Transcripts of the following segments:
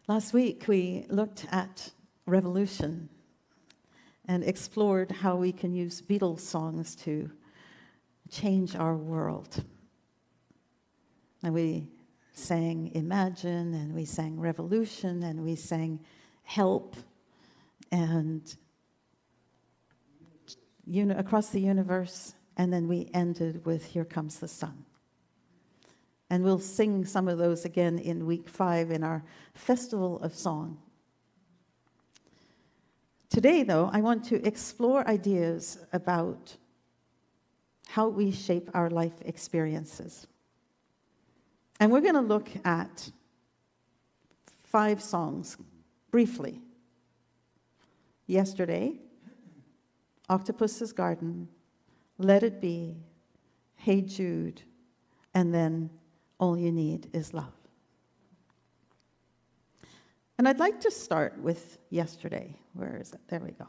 Last week, we looked at revolution and explored how we can use Beatles songs to change our world. And we sang Imagine, and we sang Revolution, and we sang Help, and Across the Universe, and then we ended with Here Comes the Sun. And we'll sing some of those again in week 5 in our Festival of Song. Today, though, I want to explore ideas about how we shape our life experiences. And we're going to look at 5 songs briefly. Yesterday, Octopus's Garden, Let It Be, Hey Jude, and then All You Need Is Love. And I'd like to start with yesterday. Where is it? There we go.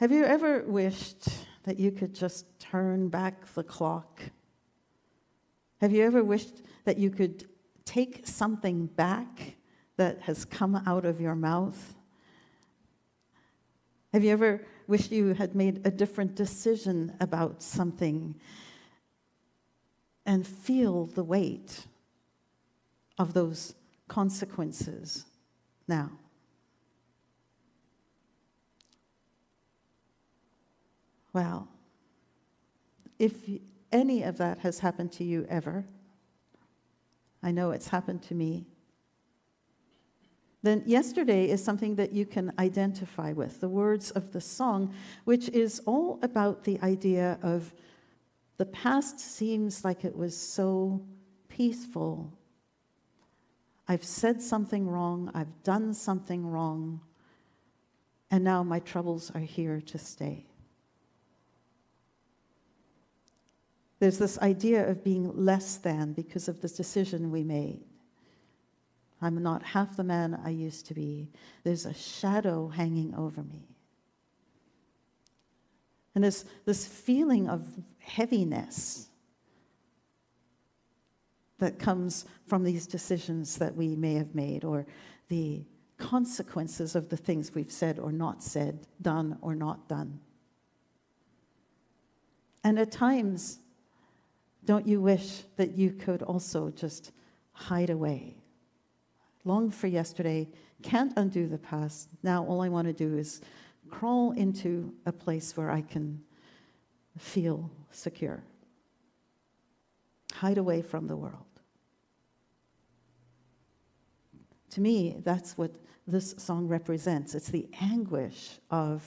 Have you ever wished that you could just turn back the clock? Have you ever wished that you could take something back that has come out of your mouth? Have you ever wished you had made a different decision about something and feel the weight of those consequences now? Well, if any of that has happened to you ever, I know it's happened to me, then yesterday is something that you can identify with, the words of the song, which is all about the idea of the past seems like it was so peaceful. I've said something wrong, I've done something wrong, and now my troubles are here to stay. There's this idea of being less than because of this decision we made. I'm not half the man I used to be. There's a shadow hanging over me. And this feeling of heaviness that comes from these decisions that we may have made, or the consequences of the things we've said or not said, done or not done. And at times, don't you wish that you could also just hide away? Long for yesterday, can't undo the past. Now all I want to do is crawl into a place where I can feel secure. Hide away from the world. To me, that's what this song represents. It's the anguish of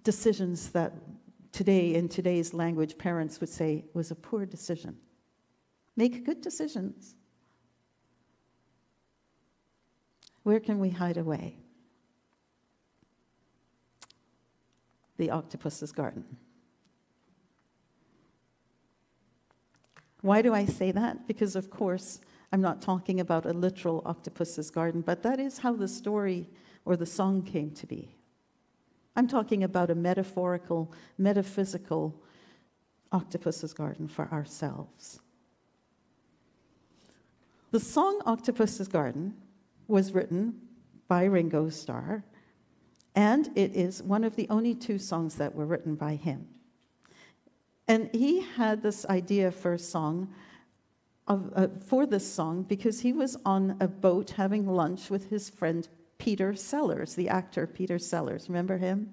decisions that today, in today's language, parents would say was a poor decision. Make good decisions. Where can we hide away? The Octopus's Garden. Why do I say that? Because, of course, I'm not talking about a literal octopus's garden, but that is how the story or the song came to be. I'm talking about a metaphorical, metaphysical octopus's garden for ourselves. The song Octopus's Garden was written by Ringo Starr, and it is one of the only 2 songs that were written by him. And he had this idea for a song, for this song, because he was on a boat having lunch with his friend Peter Sellers, the actor Peter Sellers. Remember him?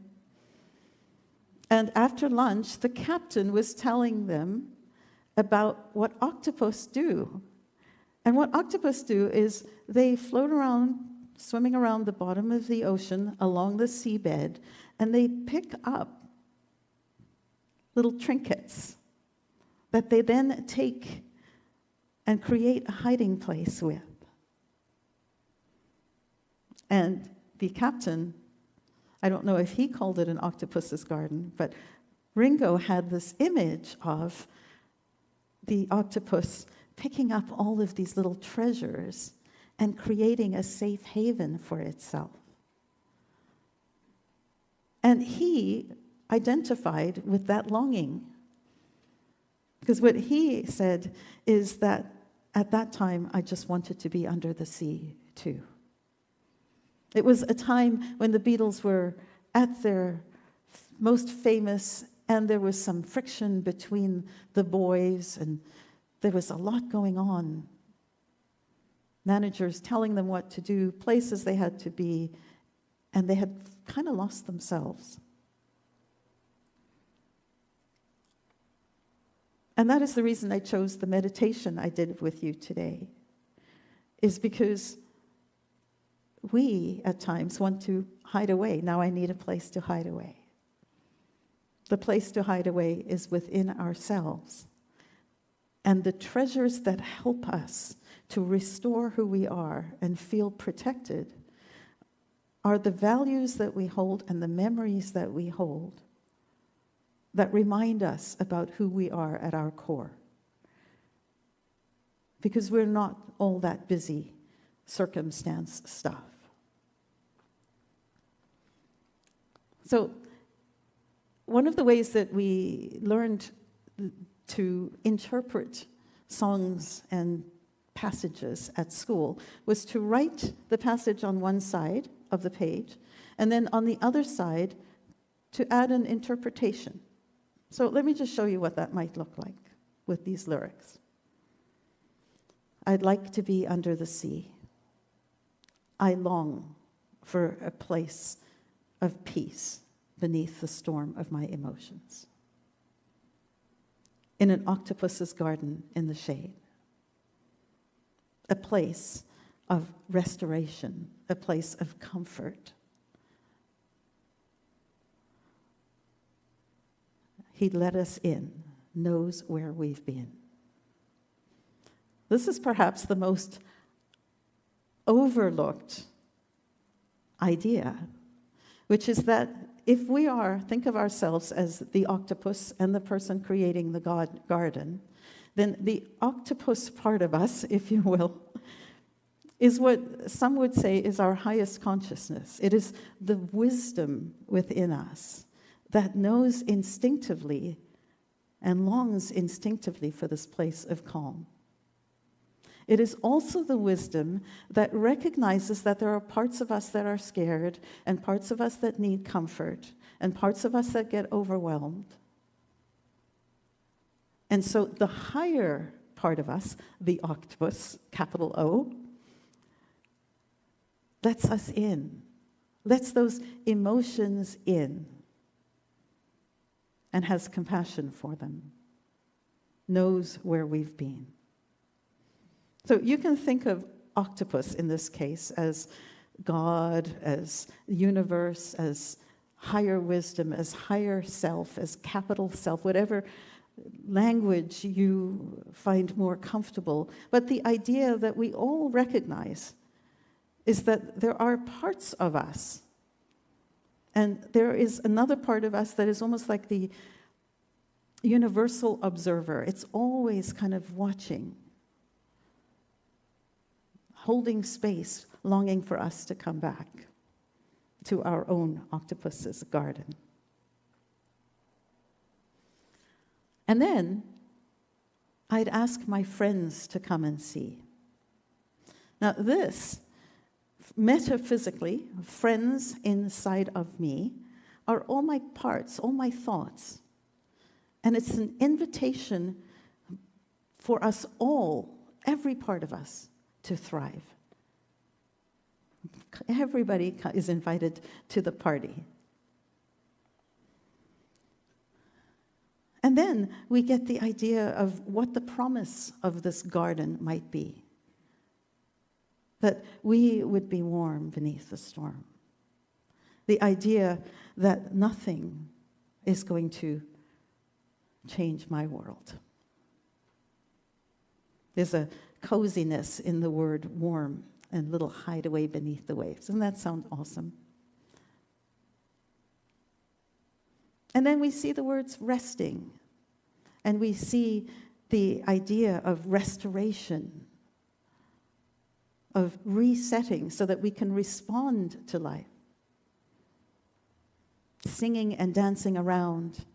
And after lunch, the captain was telling them about what octopus do. And what octopus do is they float around, swimming around the bottom of the ocean along the seabed, and they pick up little trinkets that they then take and create a hiding place with. And the captain, I don't know if he called it an octopus's garden, but Ringo had this image of the octopus picking up all of these little treasures and creating a safe haven for itself. And he identified with that longing Because what he said is that at that time, I just wanted to be under the sea too. It was a time when the Beatles were at their most famous, and there was some friction between the boys, and there was a lot going on. Managers telling them what to do, places they had to be, and they had kind of lost themselves. And that is the reason I chose the meditation I did with you today, is because we, at times, want to hide away. Now I need a place to hide away. The place to hide away is within ourselves. And the treasures that help us to restore who we are and feel protected are the values that we hold and the memories that we hold that remind us about who we are at our core. Because we're not all that busy circumstance stuff. So, one of the ways that we learned to interpret songs and passages at school was to write the passage on one side of the page, and then on the other side to add an interpretation. So let me just show you what that might look like with these lyrics. I'd like to be under the sea. I long for a place of peace beneath the storm of my emotions. In an octopus's garden in the shade. A place of restoration, a place of comfort. He let us in, knows where we've been. This is perhaps the most overlooked idea, which is that if we think of ourselves as the octopus and the person creating the garden, then the octopus part of us, if you will, is what some would say is our highest consciousness. It is the wisdom within us that knows instinctively and longs instinctively for this place of calm. It is also the wisdom that recognizes that there are parts of us that are scared, and parts of us that need comfort, and parts of us that get overwhelmed. And so the higher part of us, the octopus, capital O, lets us in, lets those emotions in, and has compassion for them, knows where we've been. So you can think of octopus in this case as God, as universe, as higher wisdom, as higher self, as capital self, whatever language you find more comfortable. But the idea that we all recognize is that there are parts of us, and there is another part of us that is almost like the universal observer. It's always kind of watching, holding space, longing for us to come back to our own octopus's garden. And then I'd ask my friends to come and see. Now this, metaphysically, friends inside of me are all my parts, all my thoughts. And it's an invitation for us all, every part of us, to thrive. Everybody is invited to the party. And then we get the idea of what the promise of this garden might be. That we would be warm beneath the storm. The idea that nothing is going to change my world. There's a coziness in the word warm and little hideaway beneath the waves. Doesn't that sound awesome? And then we see the words resting, and we see the idea of restoration, of resetting so that we can respond to life. Singing and dancing around.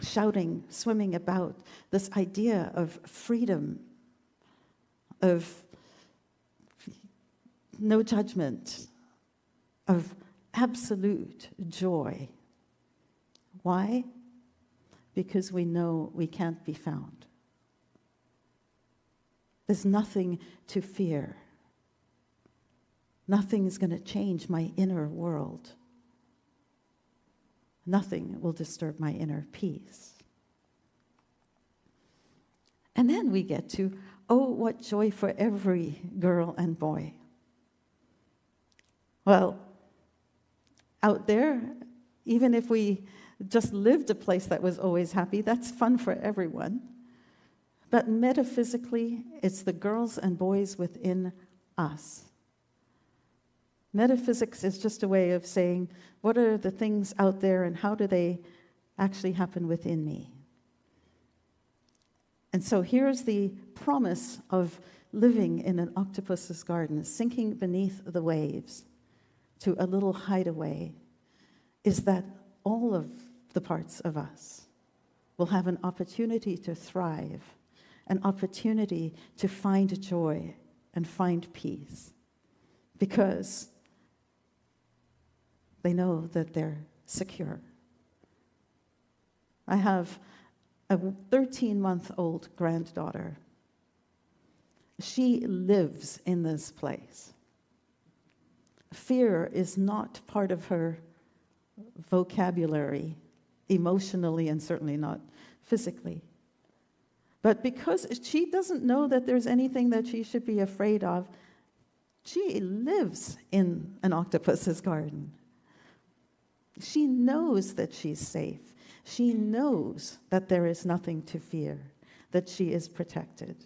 shouting, swimming about, this idea of freedom, of no judgment, of absolute joy. Why? Because we know we can't be found. There's nothing to fear. Nothing is going to change my inner world. Nothing will disturb my inner peace. And then we get to, oh, what joy for every girl and boy. Well, out there, even if we just lived a place that was always happy, that's fun for everyone. But metaphysically, it's the girls and boys within us. Metaphysics is just a way of saying, what are the things out there and how do they actually happen within me? And so here's the promise of living in an octopus's garden, sinking beneath the waves to a little hideaway, is that all of the parts of us will have an opportunity to thrive, an opportunity to find joy and find peace, because they know that they're secure. I have a 13-month-old granddaughter. She lives in this place. Fear is not part of her vocabulary, emotionally and certainly not physically. But because she doesn't know that there's anything that she should be afraid of, she lives in an octopus's garden. She knows that she's safe. She knows that there is nothing to fear, that she is protected.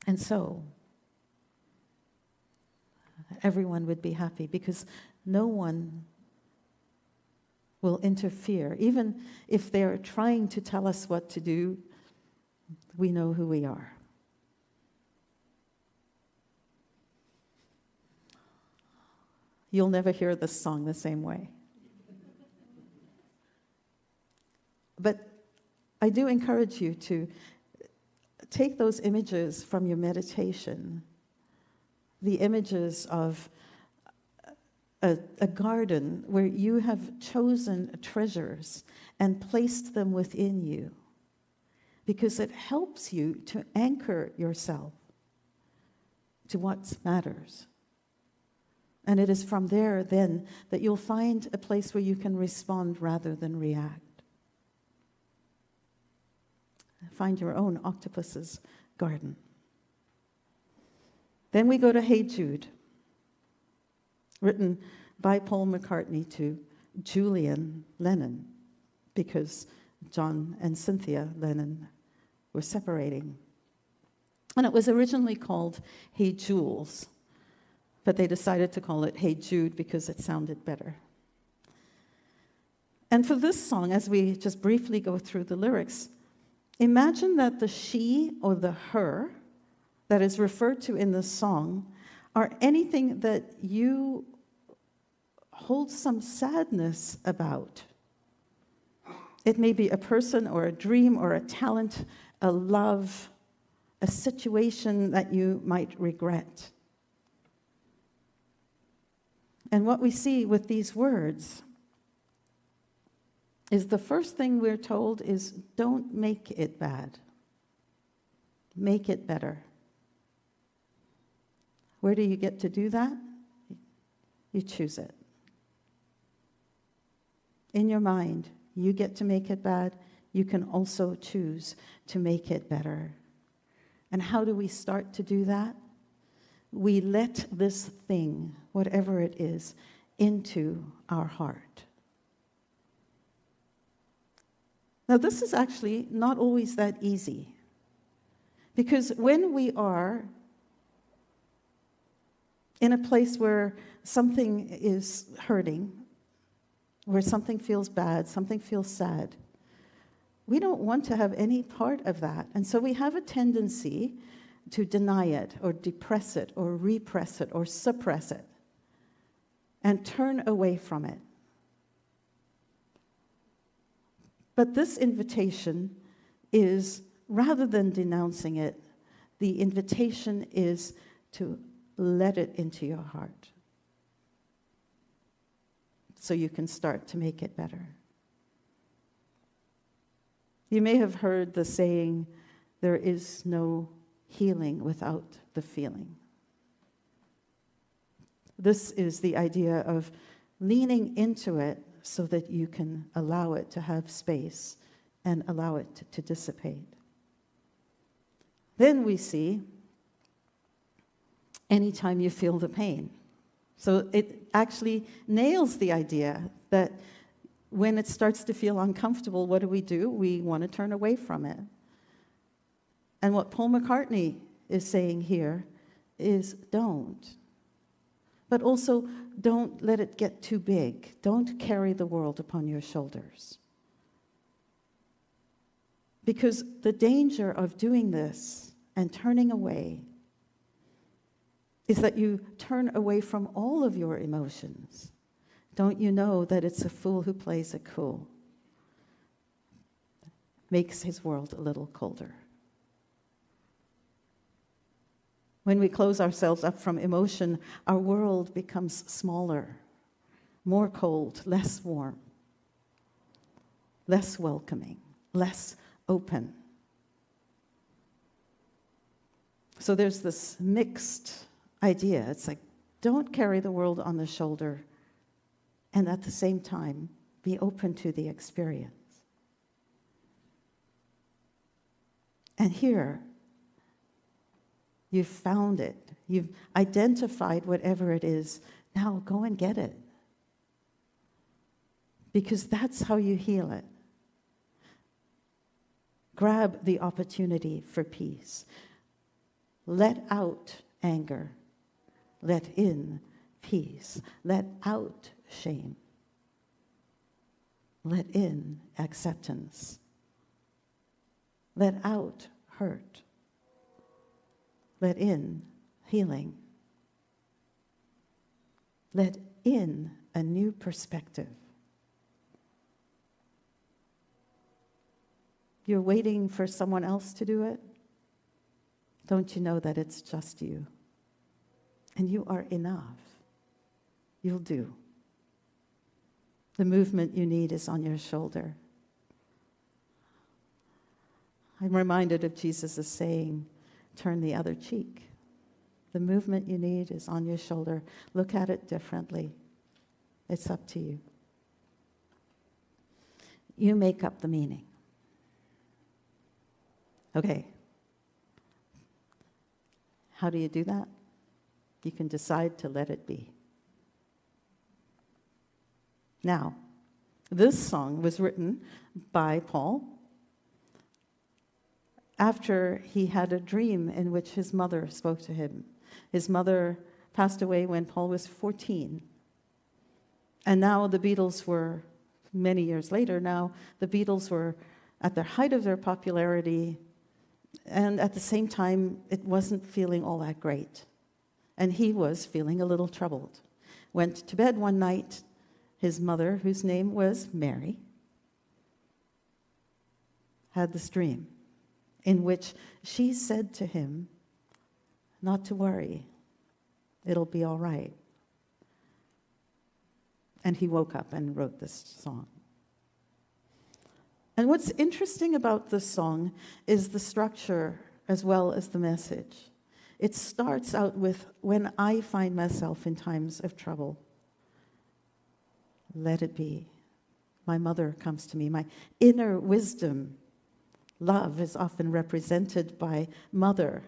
And so, everyone would be happy because no one will interfere. Even if they're trying to tell us what to do, we know who we are. You'll never hear this song the same way. But I do encourage you to take those images from your meditation, the images of a garden where you have chosen treasures and placed them within you, because it helps you to anchor yourself to what matters. And it is from there, then, that you'll find a place where you can respond rather than react. Find your own octopus's garden. Then we go to Hey Jude, written by Paul McCartney to Julian Lennon, because John and Cynthia Lennon were separating. And it was originally called Hey Jules, but they decided to call it Hey Jude because it sounded better. And for this song, as we just briefly go through the lyrics, imagine that the she or the her that is referred to in the song are anything that you hold some sadness about. It may be a person or a dream or a talent, a love, a situation that you might regret. And what we see with these words is the first thing we're told is don't make it bad. Make it better. Where do you get to do that? You choose it. In your mind, you get to make it bad. You can also choose to make it better. And how do we start to do that? We let this thing, whatever it is, into our heart. Now, this is actually not always that easy, because when we are in a place where something is hurting, where something feels bad, something feels sad, we don't want to have any part of that. And so we have a tendency to deny it, or depress it, or repress it, or suppress it, and turn away from it. But this invitation is, rather than denouncing it, the invitation is to let it into your heart so you can start to make it better. You may have heard the saying, there is no healing without the feeling. This is the idea of leaning into it so that you can allow it to have space and allow it to dissipate. Then we see, anytime you feel the pain. So it actually nails the idea that when it starts to feel uncomfortable, what do? We want to turn away from it. And what Paul McCartney is saying here is don't. But also, don't let it get too big. Don't carry the world upon your shoulders. Because the danger of doing this and turning away is that you turn away from all of your emotions. Don't you know that it's a fool who plays it cool? Makes his world a little colder. When we close ourselves up from emotion, our world becomes smaller, more cold, less warm, less welcoming, less open. So there's this mixed idea. It's like, don't carry the world on the shoulder, and at the same time, be open to the experience. And here, you've found it. You've identified whatever it is. Now go and get it. Because that's how you heal it. Grab the opportunity for peace. Let out anger. Let in peace. Let out shame. Let in acceptance. Let out hurt. Let in healing. Let in a new perspective. You're waiting for someone else to do it? Don't you know that it's just you? And you are enough. You'll do. The movement you need is on your shoulder. I'm reminded of Jesus' saying, turn the other cheek. The movement you need is on your shoulder. Look at it differently. It's up to you. You make up the meaning. Okay. How do you do that? You can decide to let it be. Now, this song was written by Paul after he had a dream in which his mother spoke to him. His mother passed away when Paul was 14. And now the Beatles were, many years later now, the Beatles were at the height of their popularity, and at the same time, it wasn't feeling all that great. And he was feeling a little troubled. Went to bed one night, his mother, whose name was Mary, had this dream in which she said to him, not to worry, it'll be all right. And he woke up and wrote this song. And what's interesting about this song is the structure as well as the message. It starts out with, when I find myself in times of trouble, let it be. My mother comes to me, my inner wisdom. Love is often represented by mother.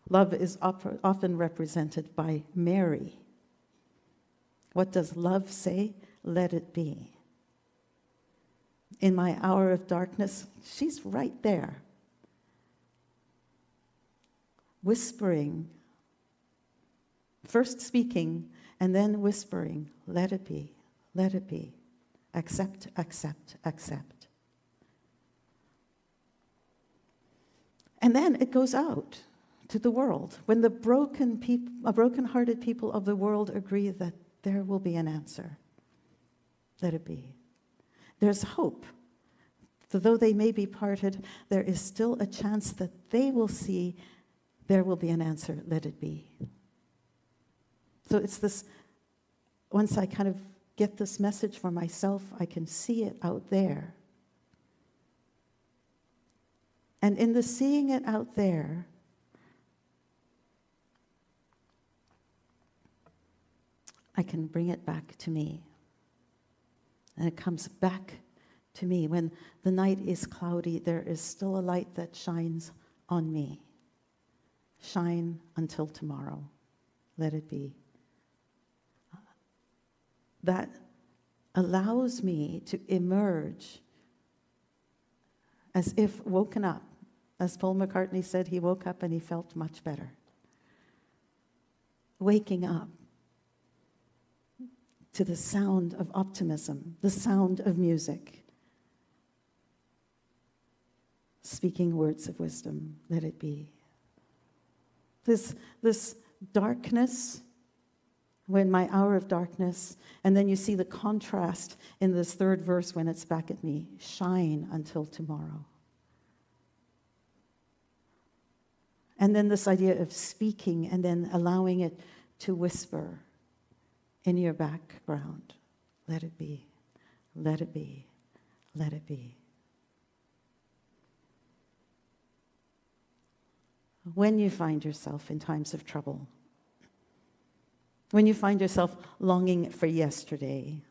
Love is often represented by Mary. What does love say? Let it be. In my hour of darkness, she's right there. Whispering, first speaking, and then whispering, let it be, let it be. Accept, accept, accept. And then it goes out to the world. When the broken-hearted people of the world agree that there will be an answer, let it be. There's hope So though they may be parted, there is still a chance that they will see there will be an answer, let it be. So it's this, once I kind of get this message for myself, I can see it out there. And in the seeing it out there, I can bring it back to me. And it comes back to me. When the night is cloudy, there is still a light that shines on me. Shine until tomorrow. Let it be. That allows me to emerge as if woken up. As Paul McCartney said, he woke up and he felt much better. Waking up to the sound of optimism, the sound of music. Speaking words of wisdom, let it be. This darkness, when my hour of darkness, and then you see the contrast in this third verse when it's back at me, shine until tomorrow. And then this idea of speaking and then allowing it to whisper in your background. Let it be, let it be, let it be. When you find yourself in times of trouble, when you find yourself longing for yesterday,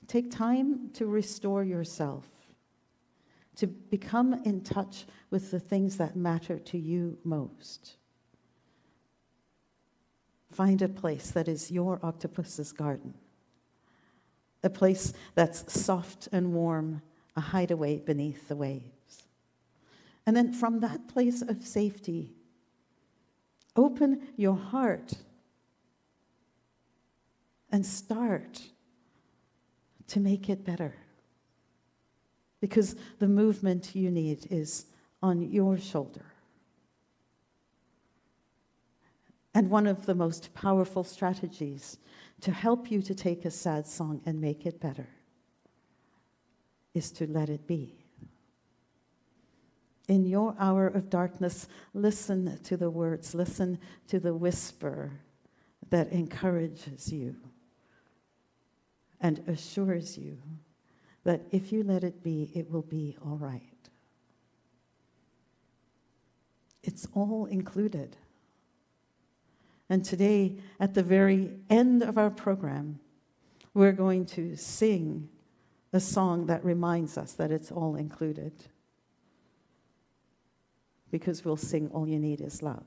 take time to restore yourself, to become in touch with the things that matter to you most. Find a place that is your octopus's garden, a place that's soft and warm, a hideaway beneath the waves. And then from that place of safety, open your heart and start to make it better. Because the movement you need is on your shoulder. And one of the most powerful strategies to help you to take a sad song and make it better is to let it be. In your hour of darkness, listen to the words, listen to the whisper that encourages you and assures you that if you let it be, it will be all right. It's all included. And today, at the very end of our program, we're going to sing a song that reminds us that it's all included. Because we'll sing All You Need Is Love.